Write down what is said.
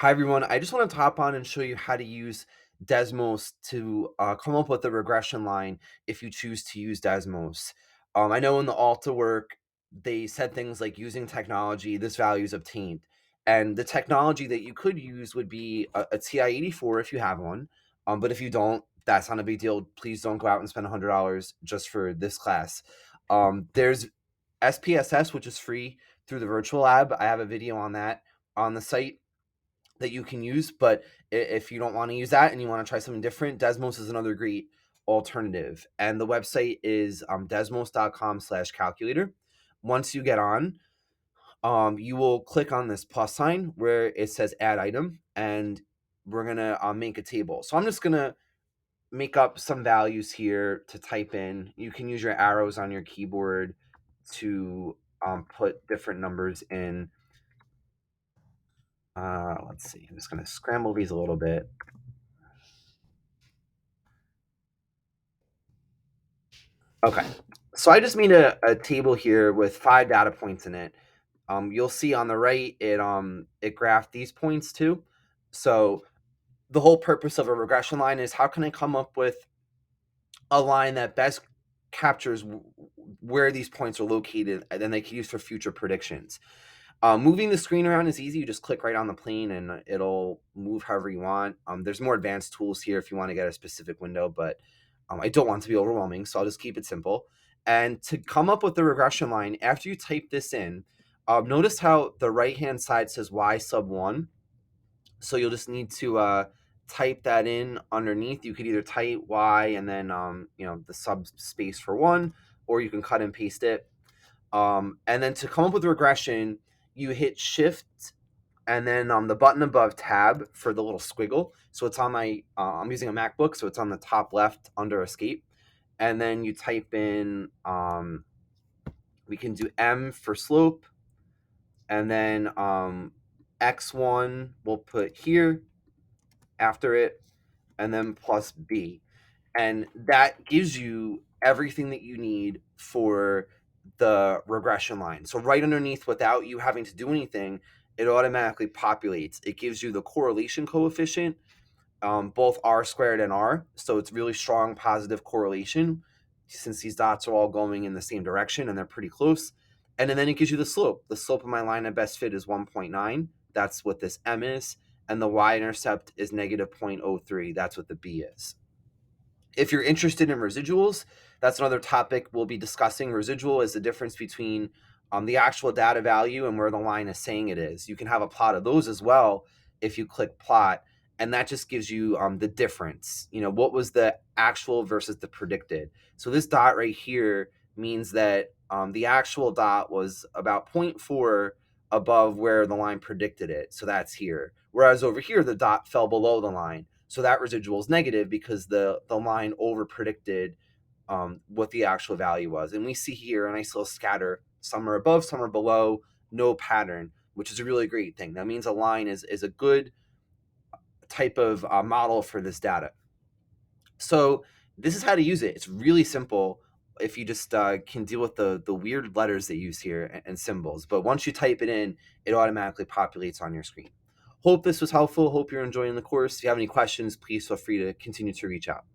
Hi everyone, I just want to hop on and show you how to use Desmos to come up with a regression line if you choose to use Desmos. I know in the Alta work, they said things like using technology, this value is obtained. And the technology that you could use would be a TI-84 if you have one. But if you don't, that's not a big deal. Please don't go out and spend $100 just for this class. There's SPSS, which is free through the virtual lab. I have a video on that on the site that you can use. But if you don't want to use that and you want to try something different, Desmos is another great alternative. And the website is desmos.com/calculator. Once you get on, you will click on this plus sign where it says add item, and we're going to make a table. So I'm just going to make up some values here to type in. You can use your arrows on your keyboard to put different numbers in. Let's see. I'm just going to scramble these a little bit. Okay, so I just made a table here with 5 data points in it. You'll see on the right it graphed these points too. So the whole purpose of a regression line is how can I come up with a line that best captures where these points are located, and then they can use for future predictions. Moving the screen around is easy. You just click right on the plane and it'll move however you want. There's more advanced tools here if you want to get a specific window, but I don't want to be overwhelming, so I'll just keep it simple. And to come up with the regression line, after you type this in, notice how the right-hand side says y sub 1. So you'll just need to type that in underneath. You could either type y and then the subspace for 1, or you can cut and paste it. And then to come up with regression, you hit shift and then the button above tab for the little squiggle. So it's on my, I'm using a MacBook, so it's on the top left under escape. And then you type in, we can do M for slope. And then X1 we'll put here after it, and then plus B. And that gives you everything that you need for the regression line. So right underneath, without you having to do anything, it automatically populates. It gives you the correlation coefficient, both r squared and r. So it's really strong positive correlation since these dots are all going in the same direction and they're pretty close. And then it gives you the slope. The slope of my line at best fit is 1.9. That's what this M is. And the y-intercept is negative 0.03. That's what the B is. If you're interested in residuals, that's another topic we'll be discussing. Residual is the difference between the actual data value and where the line is saying it is. You can have a plot of those as well if you click plot, and that just gives you the difference. What was the actual versus the predicted. So this dot right here means that the actual dot was about 0.4 above where the line predicted it. So that's here. Whereas over here, the dot fell below the line. So that residual is negative because the line over predicted what the actual value was. And we see here a nice little scatter. Some are above, some are below, no pattern, which is a really great thing. That means a line is a good type of model for this data. So this is how to use it. It's really simple if you just can deal with the weird letters they use here and symbols. But once you type it in, it automatically populates on your screen. Hope this was helpful. Hope you're enjoying the course. If you have any questions, please feel free to continue to reach out.